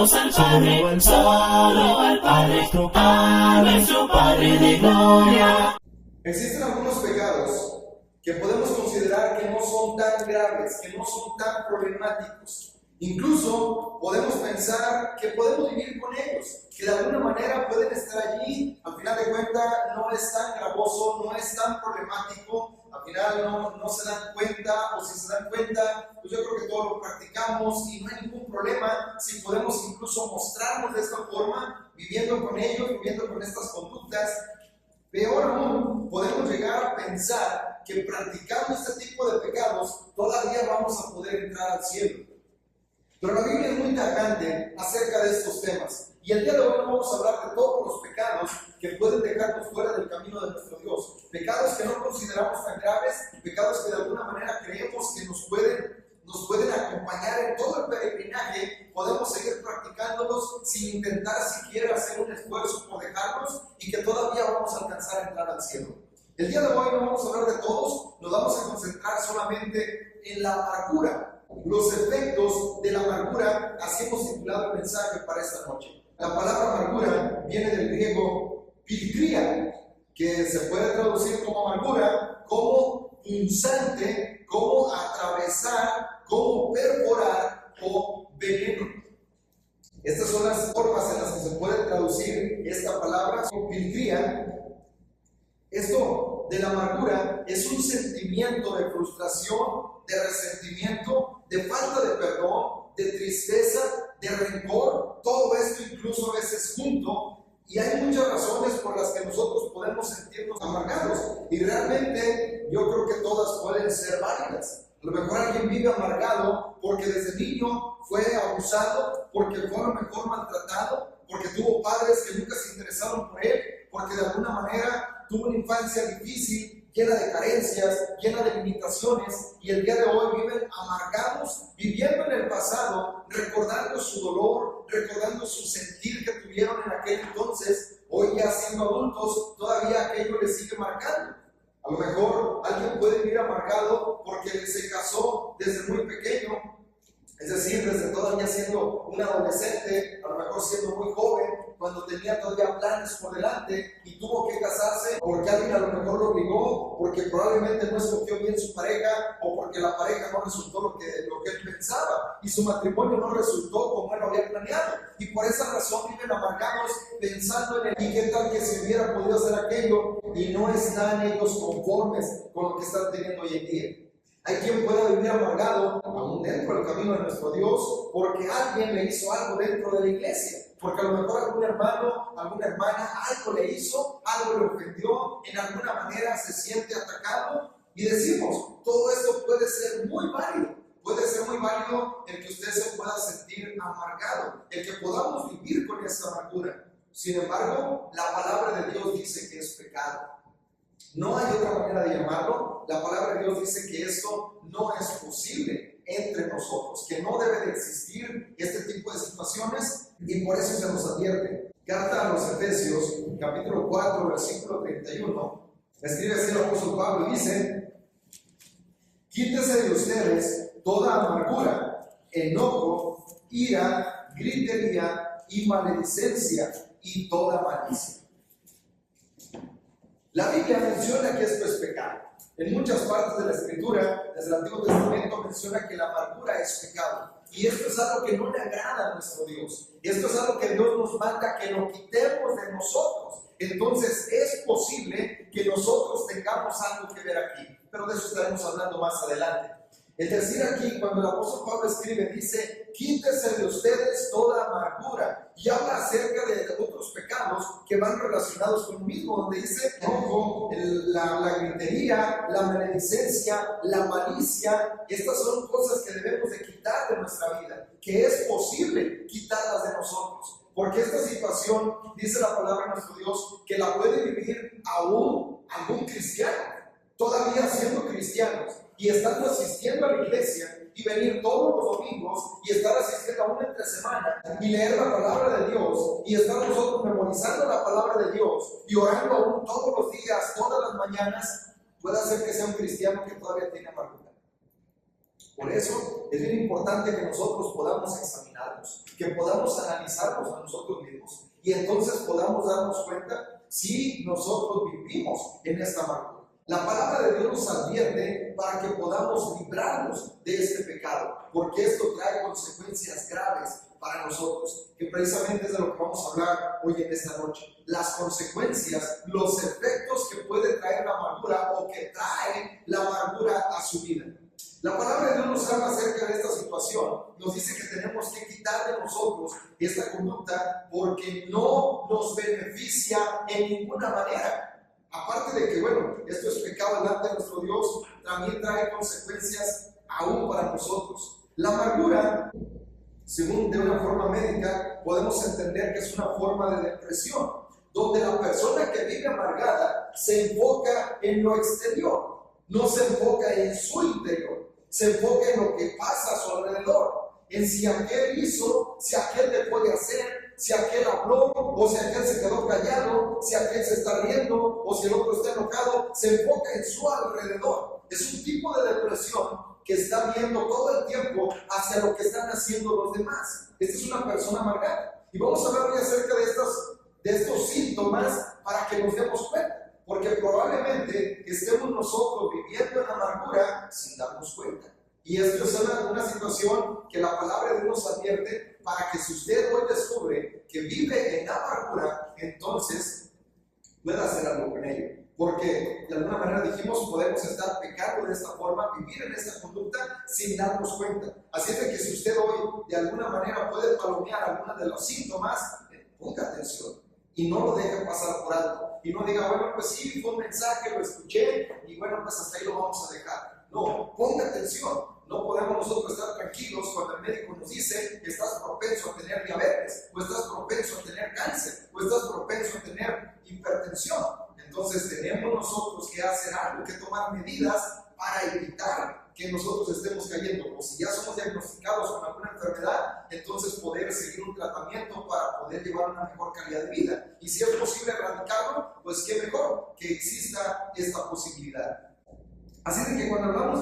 Oremos al Padre, solo al Padre, a nuestro Padre de gloria. Existen algunos pecados que podemos considerar que no son tan graves, que no son tan problemáticos. Incluso podemos pensar que podemos vivir con ellos, que de alguna manera pueden estar allí. Al final de cuentas no es tan gravoso, no es tan problemático. Al final no se dan cuenta, o si se dan cuenta, pues yo creo que todos lo practicamos y no hay ningún problema si podemos incluso mostrarnos de esta forma, viviendo con ellos, viviendo con estas conductas. Peor aún, podemos llegar a pensar que practicando este tipo de pecados todavía vamos a poder entrar al cielo. Pero la Biblia es muy tajante acerca de estos temas. Y el día de hoy no vamos a hablar de todos los pecados que pueden dejarnos fuera del camino de nuestro Dios. Pecados que no consideramos tan graves, pecados que de alguna manera creemos que nos pueden acompañar en todo el peregrinaje. Podemos seguir practicándolos sin intentar siquiera hacer un esfuerzo por dejarlos y que todavía vamos a alcanzar a entrar al cielo. El día de hoy no vamos a hablar de todos, nos vamos a concentrar solamente en la amargura. Los efectos de la amargura, así hemos titulado el mensaje para esta noche. La palabra amargura viene del griego piltria, que se puede traducir como amargura, como punzante, como atravesar, como perforar o veneno. Estas son las formas en las que se puede traducir esta palabra piltria. Esto de la amargura es un sentimiento de frustración, de resentimiento, de falta de perdón, de tristeza, de rencor, todo esto incluso a veces junto, y hay muchas razones por las que nosotros podemos sentirnos amargados, y realmente yo creo que todas pueden ser válidas. A lo mejor alguien vive amargado porque desde niño fue abusado, porque fue a lo mejor maltratado, porque tuvo padres que nunca se interesaron por él, porque de alguna manera tuvo una infancia difícil, llena de carencias, llena de limitaciones, y el día de hoy viven amargados, viviendo en el pasado, recordando su dolor, recordando su sentir que tuvieron en aquel entonces. Hoy ya siendo adultos, todavía aquello les sigue marcando. A lo mejor alguien puede vivir amargado porque se casó desde muy pequeño, es decir, desde todavía siendo un adolescente, a lo mejor siendo muy joven, cuando tenía todavía planes por delante y tuvo que casarse porque alguien a lo mejor lo obligó, porque probablemente no escogió bien su pareja o porque la pareja no resultó lo que él pensaba y su matrimonio no resultó como él lo había planeado. Y por esa razón viven amargados pensando en él y qué tal que si hubiera podido hacer aquello, y no están ellos conformes con lo que están teniendo hoy en día. Hay quien puede vivir amargado aún dentro del camino de nuestro Dios porque alguien le hizo algo dentro de la iglesia, porque a lo mejor algún hermano, alguna hermana algo le hizo, algo le ofendió, en alguna manera se siente atacado, y decimos, todo esto puede ser muy válido el que usted se pueda sentir amargado, el que podamos vivir con esa amargura. Sin embargo, la palabra de Dios dice que es pecado. No hay otra manera de llamarlo. La palabra de Dios dice que esto no es posible entre nosotros, que no debe de existir este tipo de situaciones, y por eso se nos advierte. Carta a los Efesios, capítulo 4, versículo 31, escribe así el apóstol Pablo y dice: quítese de ustedes toda amargura, enojo, ira, gritería y maledicencia y toda malicia. La Biblia menciona que esto es pecado. En muchas partes de la Escritura, desde el Antiguo Testamento, menciona que la amargura es pecado. Y esto es algo que no le agrada a nuestro Dios. Y esto es algo que Dios nos manda que lo quitemos de nosotros. Entonces es posible que nosotros tengamos algo que ver aquí. Pero de eso estaremos hablando más adelante. Es decir, aquí cuando el apóstol Pablo escribe, dice: quítese de ustedes toda amargura, y habla acerca de otros pecados que van relacionados con el mismo, donde dice enojo, la gritería, la maledicencia, la malicia. Estas son cosas que debemos de quitar de nuestra vida, que es posible quitarlas de nosotros, porque esta situación, dice la palabra de nuestro Dios, que la puede vivir aún algún cristiano, todavía siendo cristianos, y estando asistiendo a la iglesia, y venir todos los domingos, y estar asistiendo aún entre semana, y leer la palabra de Dios, y estar nosotros memorizando la palabra de Dios, y orando aún todos los días, todas las mañanas. Puede ser que sea un cristiano que todavía tiene amargura. Por eso es bien importante que nosotros podamos examinarnos, que podamos analizarnos a nosotros mismos y entonces podamos darnos cuenta si nosotros vivimos en esta amargura. La palabra de Dios nos advierte para que podamos librarnos de este pecado, porque esto trae consecuencias graves para nosotros, que precisamente es de lo que vamos a hablar hoy en esta noche. Las consecuencias, los efectos que puede traer la amargura o que trae la amargura a su vida. La palabra de Dios nos habla acerca de esta situación. Nos dice que tenemos que quitar de nosotros esta conducta porque no nos beneficia en ninguna manera. Aparte de que, bueno, esto es pecado delante de nuestro Dios, también trae consecuencias aún para nosotros. La amargura, según de una forma médica, podemos entender que es una forma de depresión, donde la persona que vive amargada se enfoca en lo exterior, no se enfoca en su interior, se enfoca en lo que pasa a su alrededor, en si aquel hizo, si aquel le puede hacer, si aquel habló, o si aquel se quedó callado, si aquel se está riendo, o si el otro está enojado, se enfoca en su alrededor. Es un tipo de depresión que está viendo todo el tiempo hacia lo que están haciendo los demás. Esta es una persona amargada. Y vamos a hablar hoy acerca de estos síntomas para que nos demos cuenta, porque probablemente estemos nosotros viviendo en amargura sin darnos cuenta. Y esto es una situación que la palabra de Dios nos advierte para que si usted hoy descubre que vive en amargura, entonces pueda hacer algo con ello. Porque de alguna manera dijimos, podemos estar pecando de esta forma, vivir en esta conducta sin darnos cuenta. Así es de que si usted hoy de alguna manera puede palomear algunos de los síntomas, ponga atención y no lo deje pasar por alto. Y no diga, bueno, pues sí, fue un mensaje, lo escuché y bueno, pues hasta ahí lo vamos a dejar. No, ponga atención. No podemos nosotros estar tranquilos cuando el médico nos dice que estás propenso a tener diabetes, o estás propenso a tener cáncer, o estás propenso a tener hipertensión. Entonces tenemos nosotros que hacer algo, que tomar medidas para evitar que nosotros estemos cayendo. O si ya somos diagnosticados con alguna enfermedad, entonces poder seguir un tratamiento para poder llevar una mejor calidad de vida. Y si es posible erradicarlo, pues qué mejor que exista esta posibilidad. Así de que cuando hablamos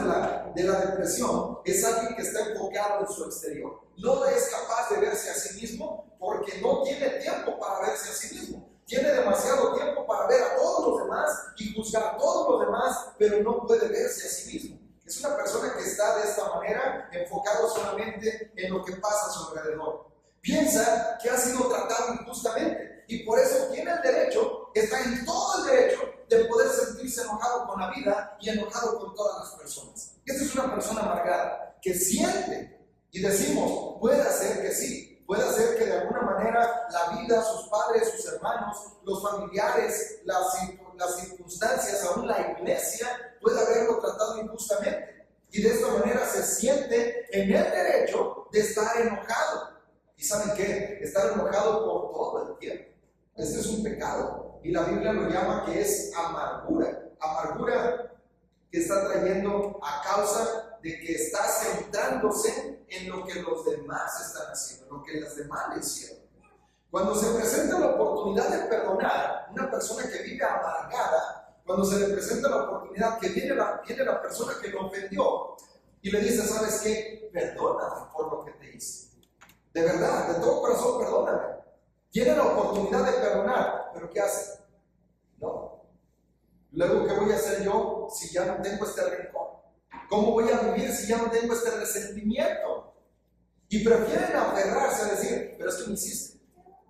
de la depresión, es alguien que está enfocado en su exterior. No es capaz de verse a sí mismo porque no tiene tiempo para verse a sí mismo. Tiene demasiado tiempo para ver a todos los demás y juzgar a todos los demás, pero no puede verse a sí mismo. Es una persona que está de esta manera enfocado solamente en lo que pasa a su alrededor. Piensa que ha sido tratado injustamente y por eso tiene el derecho, está en todo el derecho de poder sentirse enojado con la vida y enojado con todas las personas. Esta es una persona amargada que siente y decimos, puede ser que sí, puede ser que de alguna manera la vida, sus padres, sus hermanos, los familiares, las circunstancias, aún la iglesia, puede haberlo tratado injustamente. Y de esta manera se siente en el derecho de estar enojado. ¿Y saben qué? Estar enojado por todo el tiempo. Este es un pecado. Y la Biblia lo llama que es amargura. Amargura que está trayendo a causa de que está centrándose en lo que los demás están haciendo, en lo que las demás le hicieron. Cuando se presenta la oportunidad de perdonar, una persona que vive amargada, cuando se le presenta la oportunidad que viene la persona que lo ofendió y le dice, ¿sabes qué? Perdóname por lo que te hice. De verdad, de todo corazón, perdóname. Tiene la oportunidad de perdonar, pero ¿qué hace? No. Luego, ¿qué voy a hacer yo si ya no tengo este rencor? ¿Cómo voy a vivir si ya no tengo este resentimiento? Y prefieren aferrarse a decir, pero es que me hiciste.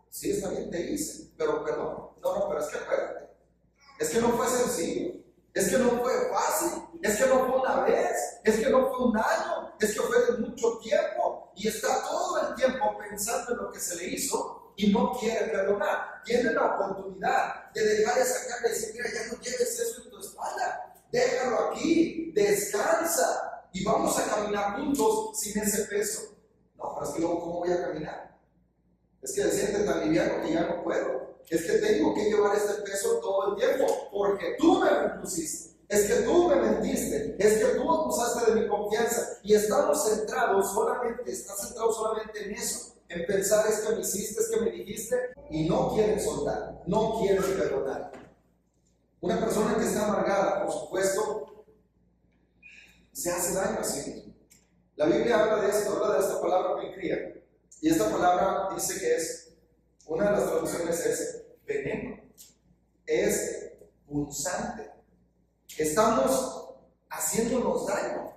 Sí, está bien, te hice, pero perdón. No, pero es que acuérdate. Es que no fue sencillo. Es que no fue fácil. Es que no fue una vez. Es que no fue un año. Es que fue de mucho tiempo. Y está todo el tiempo pensando en lo que se le hizo y no quiere perdonar. Tiene la oportunidad de dejar esa carga y decir, mira, ya no lleves eso en tu espalda. Déjalo aquí. Descansa. Y vamos a caminar juntos sin ese peso. No, pero es que luego, ¿cómo voy a caminar? Es que me siento tan liviano que ya no puedo. Es que tengo que llevar este peso todo el tiempo porque tú me lo impusiste. Es que tú me mentiste. Es que tú abusaste de mi confianza. Y estás centrado solamente en eso. En pensar, es que me hiciste, es que me dijiste. Y no quieren soltar. No quieren perdonar. Una persona que está amargada, por supuesto, se hace daño a sí mismo. La Biblia habla de esto, habla de esta palabra pilcría. Y esta palabra dice que es, una de las traducciones es veneno, es punzante. Estamos haciéndonos daño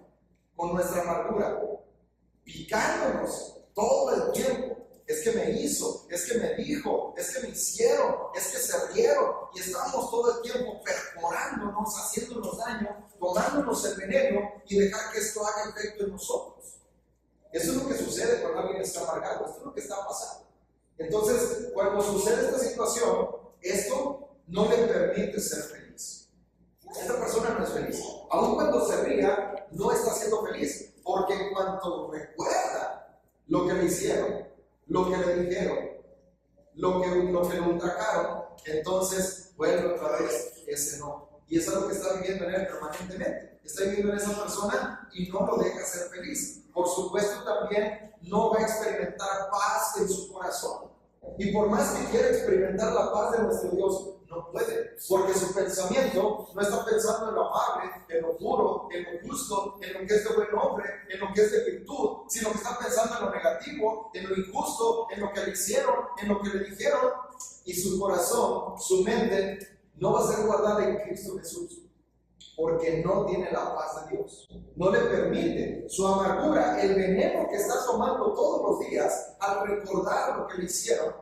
con nuestra amargura, picándonos todo el tiempo. Es que me hizo, es que me dijo, es que me hicieron, es que se rieron. Y estamos todo el tiempo perforándonos, haciéndonos daño, tomándonos el veneno y dejar que esto haga efecto en nosotros. Eso es lo que sucede cuando alguien está amargado, esto es lo que está pasando. Entonces, cuando sucede esta situación, esto no le permite ser feliz. Esta persona no es feliz. Aun cuando se ría, no está siendo feliz, porque en cuanto recuerda lo que le hicieron, lo que le dijeron, lo que le ultrajaron, entonces vuelve otra vez ese no. Y eso es lo que está viviendo en él permanentemente. Está viviendo en esa persona y no lo deja ser feliz. Por supuesto, también no va a experimentar paz en su corazón. Y por más que quiera experimentar la paz de nuestro Dios, no puede, porque su pensamiento no está pensando en lo amable, en lo puro, en lo justo, en lo que es de buen hombre, en lo que es de virtud, sino que está pensando en lo negativo, en lo injusto, en lo que le hicieron, en lo que le dijeron, y su corazón, su mente, no va a ser guardada en Cristo Jesús, porque no tiene la paz de Dios. No le permite su amargura, el veneno que está tomando todos los días al recordar lo que le hicieron,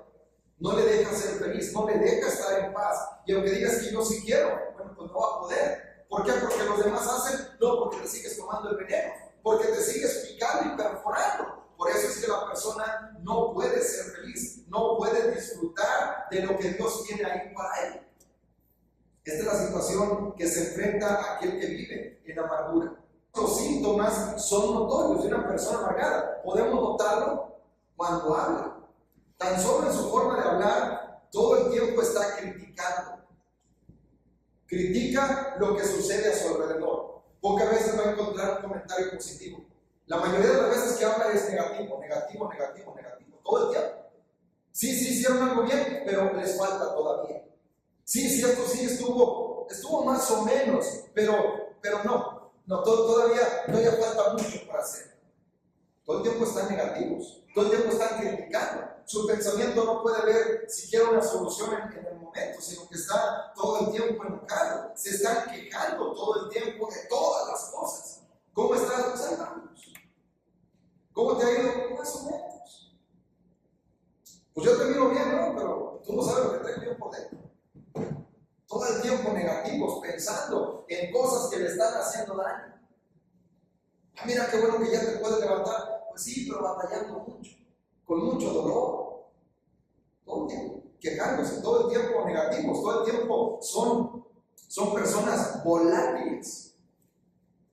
no le deja ser feliz, no le deja estar en paz. Y aunque digas que yo sí quiero, bueno, pues no va a poder. ¿Por qué? Porque los demás hacen, no, porque te sigues tomando el veneno, porque te sigues picando y perforando. Por eso es que la persona no puede ser feliz, no puede disfrutar de lo que Dios tiene ahí para él. Esta es la situación que se enfrenta aquel que vive en amargura. Los síntomas son notorios de una persona amargada. Podemos notarlo cuando habla. Tan solo en su forma de hablar, todo el tiempo está criticando. Critica lo que sucede a su alrededor. Pocas veces va a encontrar un comentario positivo. La mayoría de las veces que habla es negativo, negativo, negativo, negativo. Todo el tiempo. Sí, hicieron algo bien, pero les falta todavía. Sí, esto sí estuvo más o menos, pero no, todavía falta mucho para hacer. Todo el tiempo están negativos, todo el tiempo están criticando. Su pensamiento no puede ver siquiera una solución en el momento, sino que está todo el tiempo enojado. Se están quejando todo el tiempo de todas las cosas. ¿Cómo estás? Pues ahí vamos. ¿Cómo te ha ido? Más o menos. Pues yo te miro bien, ¿no? Pero tú no sabes lo que traigo yo por dentro. Todo el tiempo negativos, pensando en cosas que le están haciendo daño. Ah, mira qué bueno que ya te puedes levantar. Pues sí, pero batallando mucho, con mucho dolor. Todo el tiempo, quejándose, todo el tiempo negativos, todo el tiempo son personas volátiles.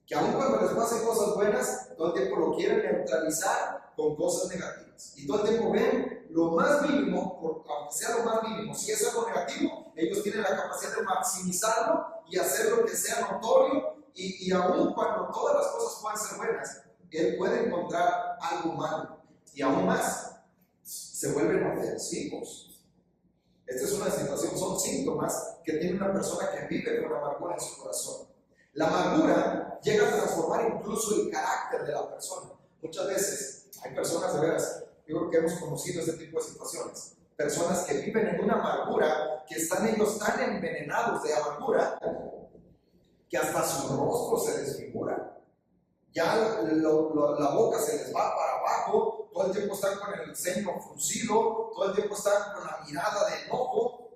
Que aun cuando les pasen cosas buenas, todo el tiempo lo quieren neutralizar con cosas negativas. Y todo el tiempo ven lo más mínimo, aunque sea lo más mínimo, si es algo negativo, ellos tienen la capacidad de maximizarlo y hacer lo que sea notorio, y aún cuando todas las cosas puedan ser buenas, él puede encontrar algo malo, y aún más, se vuelven ofensivos. Esta es una situación, son síntomas que tiene una persona que vive con amargura en su corazón. La amargura llega a transformar incluso el carácter de la persona. Muchas veces hay personas, de veras, yo creo que hemos conocido este tipo de situaciones. Personas que viven en una amargura, que están ellos tan envenenados de amargura, que hasta su rostro se desfigura. Ya la boca se les va para abajo, todo el tiempo están con el ceño fruncido, todo el tiempo están con la mirada de enojo.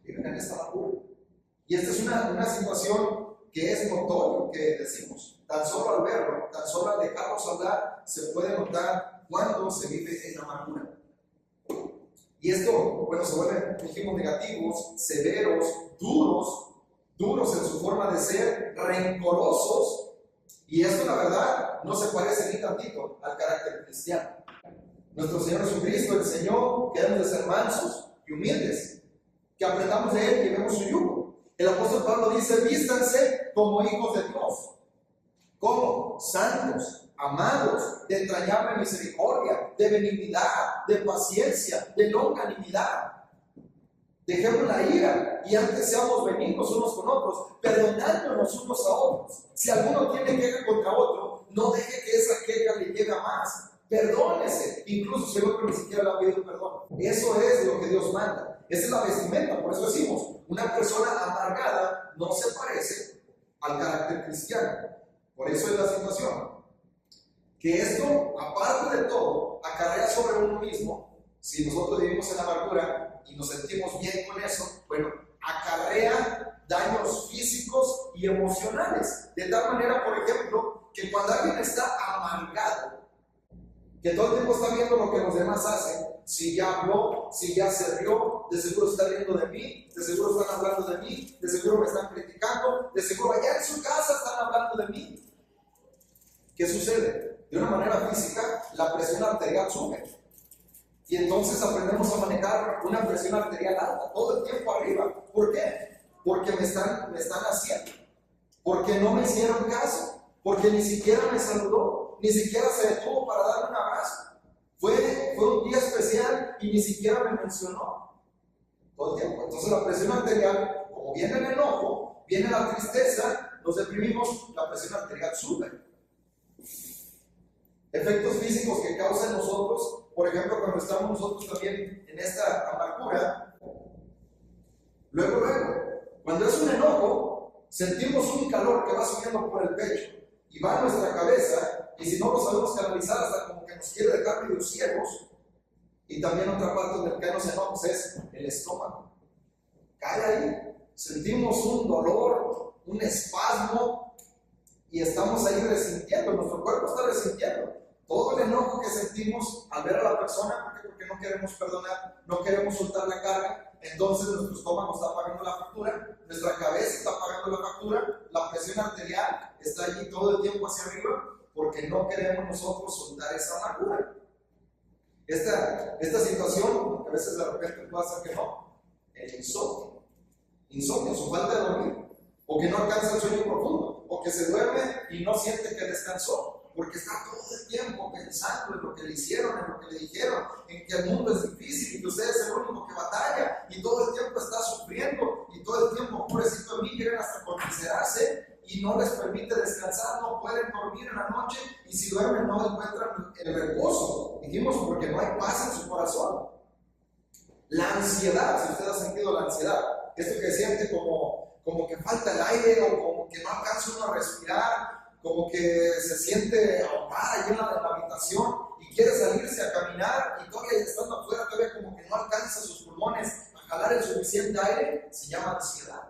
Viven en esta amargura. Y esta es una situación que es notorio, que decimos, tan solo al verlo, tan solo al dejarlos hablar, se puede notar cuando se vive en amargura. Y esto, bueno, se vuelven, dijimos, negativos, severos, duros en su forma de ser, rencorosos, y esto, la verdad, no se parece ni tantito al carácter cristiano. Nuestro Señor Jesucristo enseñó que debemos de ser mansos y humildes, que aprendamos de Él y llevemos su yugo. El apóstol Pablo dice, vístanse como hijos de Dios. ¿Cómo? Santos, amados, de entrañable misericordia, de benignidad, de paciencia, de longanimidad. Dejemos la ira y antes seamos benignos unos con otros, perdonándonos unos a otros. Si alguno tiene queja contra otro, no deje que esa queja le llegue a más. Perdónese, incluso si el otro ni siquiera le ha pedido perdón. Eso es lo que Dios manda. Esa es la vestimenta, por eso decimos, una persona amargada no se parece al carácter cristiano. Por eso es la situación. Que esto, aparte de todo, acarrea sobre uno mismo. Si nosotros vivimos en la amargura y nos sentimos bien con eso, bueno, acarrea daños físicos y emocionales. De tal manera, por ejemplo, que cuando alguien está amargado, que todo el tiempo está viendo lo que los demás hacen, si ya habló, si ya se rió, de seguro está riendo de mí, de seguro están hablando de mí, de seguro me están criticando, de seguro allá en su casa están hablando de mí. ¿Qué sucede? De una manera física, la presión arterial sube. Y entonces aprendemos a manejar una presión arterial alta, todo el tiempo arriba. ¿Por qué? Porque me están haciendo. Porque no me hicieron caso. Porque ni siquiera me saludó. Ni siquiera se detuvo para darme un abrazo. Fue un día especial y ni siquiera me mencionó. Todo el tiempo. Entonces la presión arterial, como viene el enojo, viene la tristeza, nos deprimimos, la presión arterial sube. Efectos físicos que causa en nosotros, por ejemplo, cuando estamos nosotros también en esta amargura, luego, cuando es un enojo, sentimos un calor que va subiendo por el pecho y va a nuestra cabeza, y si no lo sabemos canalizar, hasta como que nos quiere dejar medio ciegos. Y también otra parte donde caen los enojos es el estómago. Cae ahí, sentimos un dolor, un espasmo, y estamos ahí resintiendo, nuestro cuerpo está resintiendo todo el enojo que sentimos al ver a la persona, porque no queremos perdonar, no queremos soltar la carga. Entonces nuestro estómago está pagando la factura, nuestra cabeza está pagando la factura, la presión arterial está allí todo el tiempo hacia arriba, porque no queremos nosotros soltar esa amargura. Esta situación, que a veces de repente puede hacer que no, el insomnio, su falta de dormir, o que no alcanza el sueño profundo, o que se duerme y no siente que descansó, porque está todo el tiempo pensando en lo que le hicieron, en lo que le dijeron, en que el mundo es difícil y que usted es el único que batalla, y todo el tiempo está sufriendo, y todo el tiempo, pobrecito de mí, quieren hasta considerarse y no les permite descansar, no pueden dormir en la noche, y si duermen no encuentran el reposo. Dijimos, porque no hay paz en su corazón. La ansiedad, si usted ha sentido la ansiedad, esto que siente como que falta el aire, o como que no alcanza uno a respirar, como que se siente ahogada ahí en la habitación y quiere salirse a caminar, y todavía estando afuera, todavía como que no alcanza sus pulmones a jalar el suficiente aire, se llama ansiedad.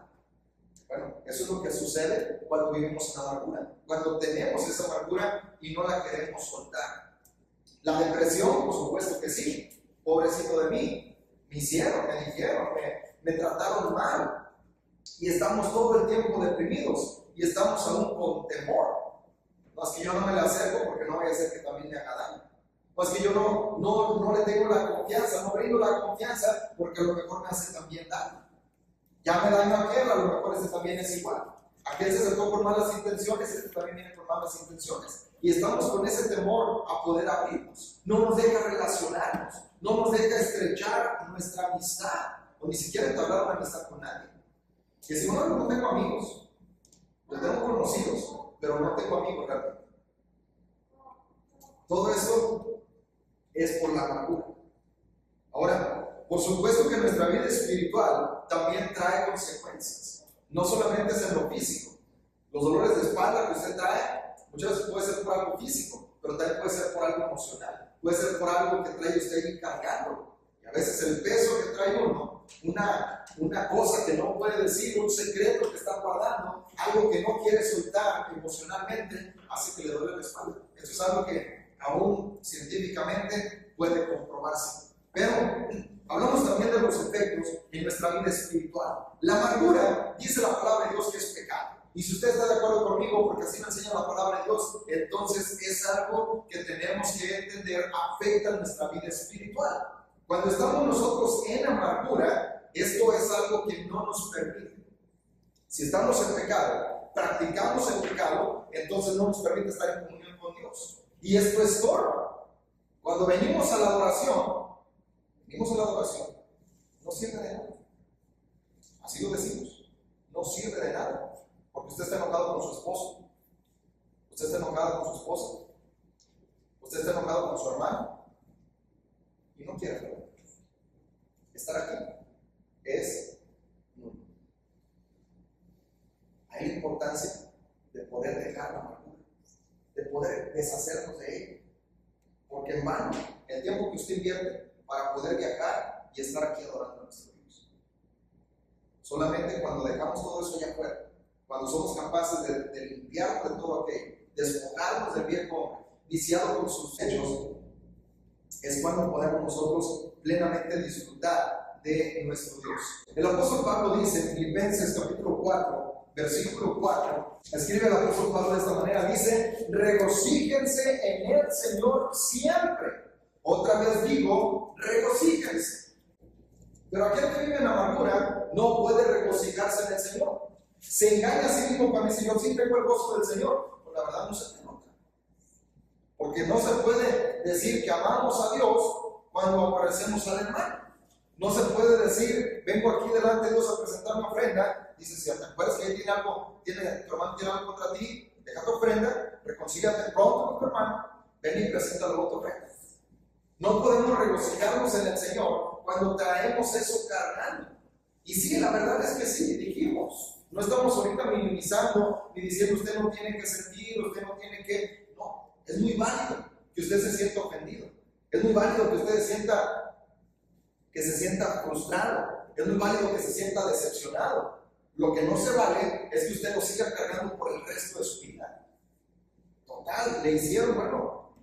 Bueno, eso es lo que sucede cuando vivimos en amargura, cuando tenemos esa amargura y no la queremos soltar. La depresión, por supuesto que sí. Pobrecito de mí, me hicieron, me dijeron, me trataron mal, y estamos todo el tiempo deprimidos y estamos aún con temor. No es que yo no me la acerco porque no vaya a ser que también me haga daño. No es que yo no le tengo la confianza, no brindo la confianza porque a lo mejor me hace también daño. Ya me daño a aquel, a lo mejor ese también es igual. Aquel se acercó con malas intenciones, este también viene con malas intenciones. Y estamos con ese temor a poder abrirnos. No nos deja relacionarnos, no nos deja estrechar nuestra amistad, o ni siquiera entablar una amistad con nadie. Y si no tengo amigos, yo tengo conocidos, pero no tengo amigos realmente. Todo esto es por la amargura. Ahora, por supuesto que nuestra vida espiritual también trae consecuencias. No solamente es en lo físico. Los dolores de espalda que usted trae, muchas veces puede ser por algo físico, pero también puede ser por algo emocional. Puede ser por algo que trae usted ahí cargando. Y a veces el peso que trae uno, una cosa que no puede decir, un secreto que está guardando, algo que no quiere soltar emocionalmente, hace que le duele la espalda. Eso es algo que aún científicamente puede comprobarse. Pero hablamos también de los efectos en nuestra vida espiritual. La amargura, dice la palabra de Dios, que es pecado. Y si usted está de acuerdo conmigo, porque así me enseña la palabra de Dios, entonces es algo que tenemos que entender, afecta nuestra vida espiritual. Cuando estamos nosotros en amargura, esto es algo que no nos permite. Si estamos en pecado, practicamos el pecado, entonces no nos permite estar en comunión con Dios. Y esto estorba. Cuando venimos a la adoración, no sirve de nada. Así lo decimos. No sirve de nada. Porque usted está enojado con su esposo. ¿Usted está enojado con su esposa? ¿Usted está enojado con su hermano? Y no quiere estar aquí. Es nulo. Hay la importancia de poder dejar la amargura, de poder deshacernos de ella. Porque en vano, el tiempo que usted invierte para poder viajar y estar aquí adorando a nuestro Dios. Solamente cuando dejamos todo eso allá afuera, cuando somos capaces de limpiar de todo aquello, despojarnos del viejo hombre, viciado con sus hechos, es cuando podemos nosotros plenamente disfrutar de nuestro Dios. El apóstol Pablo dice en Filipenses capítulo 4, versículo 4, escribe el apóstol Pablo de esta manera, dice, regocíjense en el Señor siempre. Otra vez digo, regocíjense. Pero aquel que vive en amargura no puede regocijarse en el Señor. Se engaña a sí mismo para mi Señor, sí tengo el gozo del Señor. Pues la verdad no se te nota. Porque no se puede decir que amamos a Dios cuando aborrecemos al hermano. No se puede decir, vengo aquí delante de Dios a presentar una ofrenda. Dice, si te acuerdas que ahí tiene algo, tu hermano tiene algo contra ti, deja tu ofrenda, reconcíliate pronto con tu hermano, ven y presenta luego tu ofrenda. No podemos regocijarnos en el Señor cuando traemos eso cargando. Y sí, la verdad es que sí, dijimos. No estamos ahorita minimizando ni diciendo usted no tiene que sentir, usted no tiene que. No, es muy válido que usted se sienta ofendido. Es muy válido que usted se sienta frustrado. Es muy válido que se sienta decepcionado. Lo que no se vale es que usted lo siga cargando por el resto de su vida. Total, le hicieron, bueno,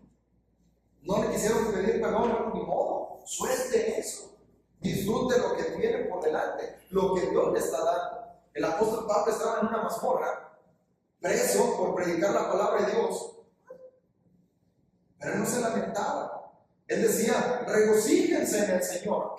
no le quisieron pedir perdón, no, ni modo. Suelte eso. Disfrute lo que tiene por delante, lo que Dios le está dando. El apóstol Pablo estaba en una mazmorra, preso por predicar la palabra de Dios, pero él no se lamentaba. Él decía, regocíjense en el Señor,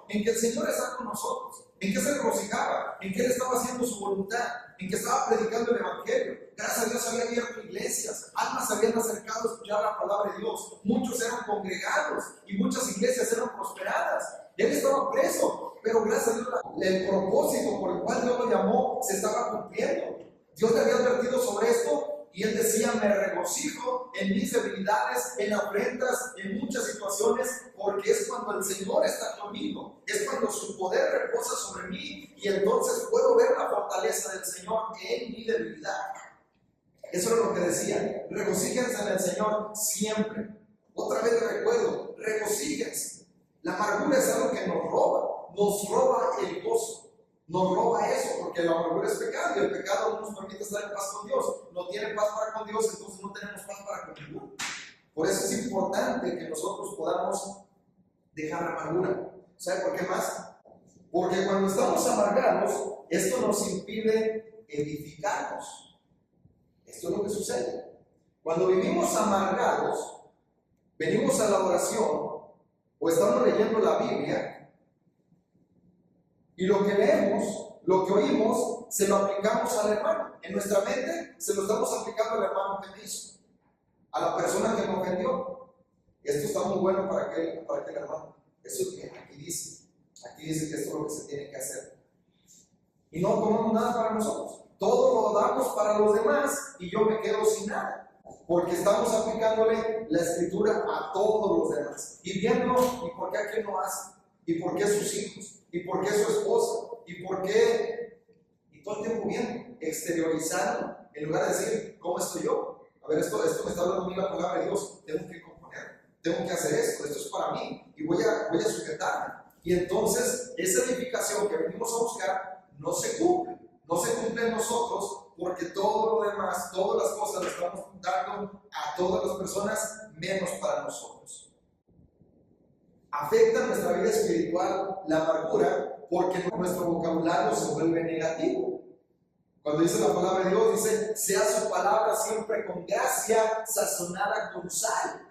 en que el Señor está con nosotros, en que se regocijaba, en que Él estaba haciendo su voluntad, en que estaba predicando el Evangelio. Gracias a Dios había abierto iglesias, almas se habían acercado a escuchar la palabra de Dios, muchos eran congregados y muchas iglesias eran prosperadas. Él estaba preso, pero gracias a Dios el propósito por el cual Dios lo llamó se estaba cumpliendo. Dios le había advertido sobre esto. Y él decía, me regocijo en mis debilidades, en afrentas, en muchas situaciones, porque es cuando el Señor está conmigo, es cuando su poder reposa sobre mí, y entonces puedo ver la fortaleza del Señor en mi debilidad. Eso es lo que decía, regocíjense en el Señor siempre. Otra vez le recuerdo, regocíjense. La amargura es algo que nos roba el gozo. Nos roba eso, porque la amargura es pecado y el pecado no nos permite estar en paz con Dios. No tiene paz para con Dios, entonces no tenemos paz para con ninguno. Por eso es importante que nosotros podamos dejar la amargura. ¿Sabe por qué más? Porque cuando estamos amargados, esto nos impide edificarnos. Esto es lo que sucede. Cuando vivimos amargados, venimos a la oración o estamos leyendo la Biblia. Y lo que leemos, lo que oímos, se lo aplicamos al hermano. En nuestra mente se lo estamos aplicando al hermano que me hizo, a la persona que me ofendió. Esto está muy bueno para aquel hermano. Eso es que aquí dice que esto es lo que se tiene que hacer. Y no tomamos nada para nosotros. Todo lo damos para los demás y yo me quedo sin nada. Porque estamos aplicándole la escritura a todos los demás. Y viendo, ¿y por qué aquel no hace? ¿Y por qué sus hijos? ¿Y por qué su esposa? ¿Y por qué? Y todo el tiempo bien, exteriorizando, en lugar de decir, ¿cómo estoy yo? A ver, esto me está hablando a mí la palabra de Dios, tengo que componer, tengo que hacer esto es para mí, y voy a sujetarme. Y entonces, esa edificación que venimos a buscar, no se cumple en nosotros, porque todo lo demás, todas las cosas las estamos dando a todas las personas, menos para nosotros. Afecta nuestra vida espiritual la amargura porque nuestro vocabulario se vuelve negativo. Cuando dice la palabra de Dios, dice, sea su palabra siempre con gracia, sazonada con sal.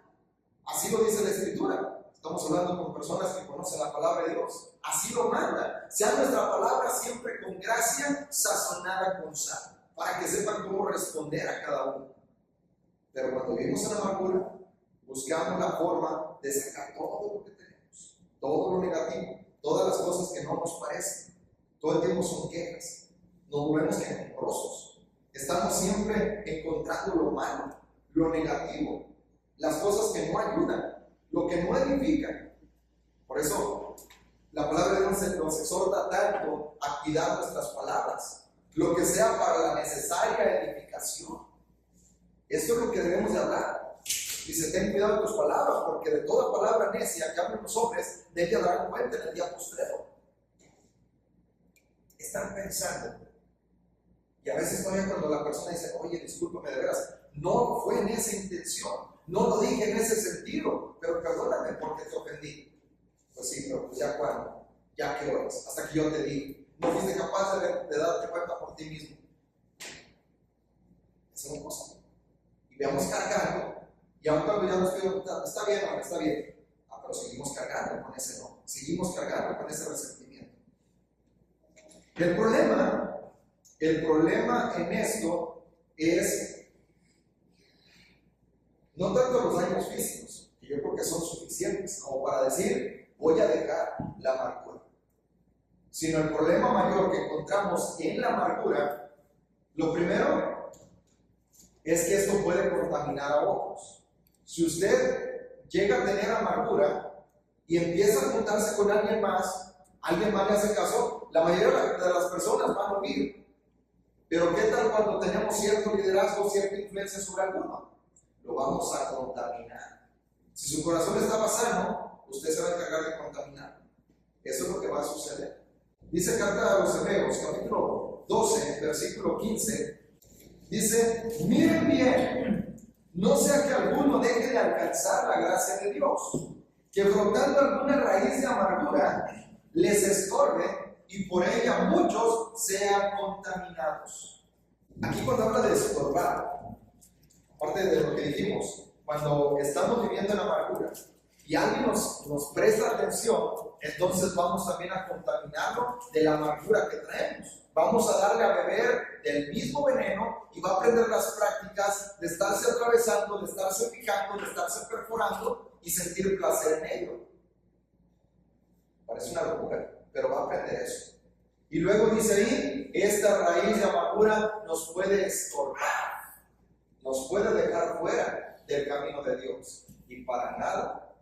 Así lo dice la Escritura. Estamos hablando con personas que conocen la palabra de Dios. Así lo manda. Sea nuestra palabra siempre con gracia, sazonada con sal, para que sepan cómo responder a cada uno. Pero cuando vivimos en amargura, buscamos la forma de sacar todo lo que tenemos, todo lo negativo, todas las cosas que no nos parecen. Todo el tiempo son quejas, nos volvemos quejumbrosos. Estamos siempre encontrando lo malo, lo negativo, las cosas que no ayudan, lo que no edifican. Por eso la palabra de Dios nos exhorta tanto a cuidar nuestras palabras, lo que sea para la necesaria edificación. Esto es lo que debemos de hablar. Dice, ten cuidado de tus palabras, porque de toda palabra necia que hablen los hombres, de ella darán cuenta en el día postrero. Están pensando. Y a veces todavía cuando la persona dice, oye, discúlpame de veras, no fue en esa intención, no lo dije en ese sentido, pero perdóname porque te ofendí. Pues sí, pero pues ya cuando, ya qué horas, hasta que yo te di, no fuiste capaz de darte cuenta por ti mismo. Esa es una cosa. Y veamos cargando, y aun cuando ya nos pido, está bien, no, está bien. Pero seguimos cargando con ese no, seguimos cargando con ese resentimiento. El problema en esto es no tanto los daños físicos, que yo creo que son suficientes como para decir voy a dejar la amargura, sino el problema mayor que encontramos en la amargura. Lo primero es que esto puede contaminar a otros. Si usted llega a tener amargura y empieza a juntarse con alguien más le hace caso, la mayoría de las personas van a oír. Pero ¿qué tal cuando tenemos cierto liderazgo, cierta influencia sobre alguno? Lo vamos a contaminar. Si su corazón estaba sano, usted se va a encargar de contaminar. Eso es lo que va a suceder. Dice Carta a los Hebreos, capítulo 12, versículo 15, dice, miren bien, no sea que alguno deje de alcanzar la gracia de Dios, que brotando alguna raíz de amargura les estorbe y por ella muchos sean contaminados. Aquí cuando habla de estorbar, aparte de lo que dijimos, cuando estamos viviendo en amargura y alguien nos presta atención, entonces vamos también a contaminarlo de la amargura que traemos. Vamos a darle a beber del mismo veneno y va a aprender las prácticas de estarse atravesando, de estarse picando, de estarse perforando y sentir placer en ello. Parece una locura, pero va a aprender eso. Y luego dice ahí, esta raíz de amargura nos puede estorbar, nos puede dejar fuera del camino de Dios. Y para nada,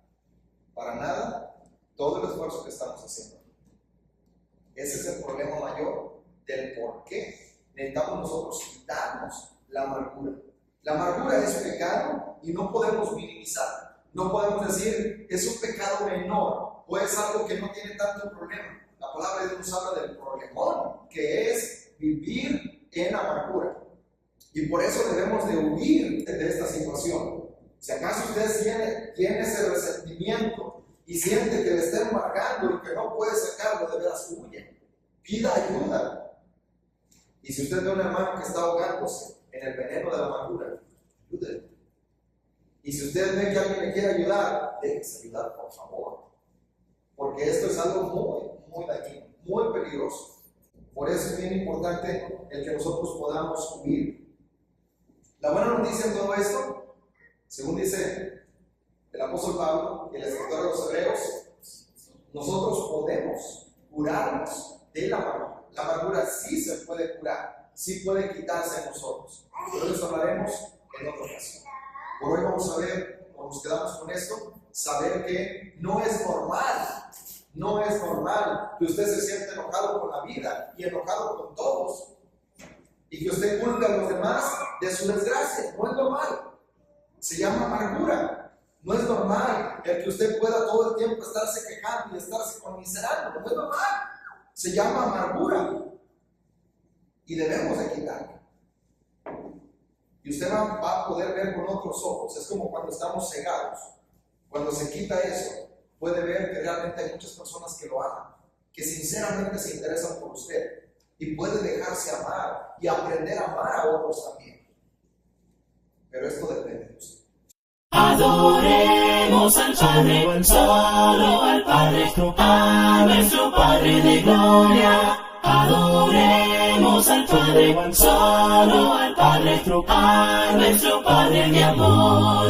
todo el esfuerzo que estamos haciendo. Ese es el problema mayor del por qué necesitamos nosotros quitarnos la amargura. La amargura es pecado y no podemos minimizar. No podemos decir es un pecado menor o es algo que no tiene tanto problema. La palabra de Dios habla del problemón, que es vivir en amargura. Y por eso debemos de huir de esta situación. Si acaso usted tiene ese resentimiento y siente que le está embargando y que no puede sacarlo, de veras huye. Pida ayuda. Y si usted ve a un hermano que está ahogándose en el veneno de la amargura, ayúdele. Y si usted ve que alguien le quiere ayudar, déjese ayudar, por favor. Porque esto es algo muy dañino, muy peligroso. Por eso es bien importante el que nosotros podamos huir. La buena noticia en todo esto, según dice el apóstol Pablo y el escritor de los Hebreos, nosotros podemos curarnos de la amargura. La amargura sí se puede curar, sí puede quitarse en nosotros. Pero eso hablaremos en otra ocasión. Por hoy vamos a ver, o nos quedamos con esto, saber que no es normal que usted se sienta enojado con la vida y enojado con todos y que usted culpe a los demás de su desgracia. No es normal. Se llama amargura. No es normal el que usted pueda todo el tiempo estarse quejando y estarse conmiserando. No es normal. Se llama amargura y debemos de quitarla. Y usted va a poder ver con otros ojos. Es como cuando estamos cegados. Cuando se quita eso, puede ver que realmente hay muchas personas que lo aman, que sinceramente se interesan por usted y puede dejarse amar y aprender a amar a otros también. Pero esto depende de usted. Adoremos al Padre, solo al Padre, a nuestro Padre de gloria. Adoremos al Padre, solo al Padre, a nuestro Padre de amor.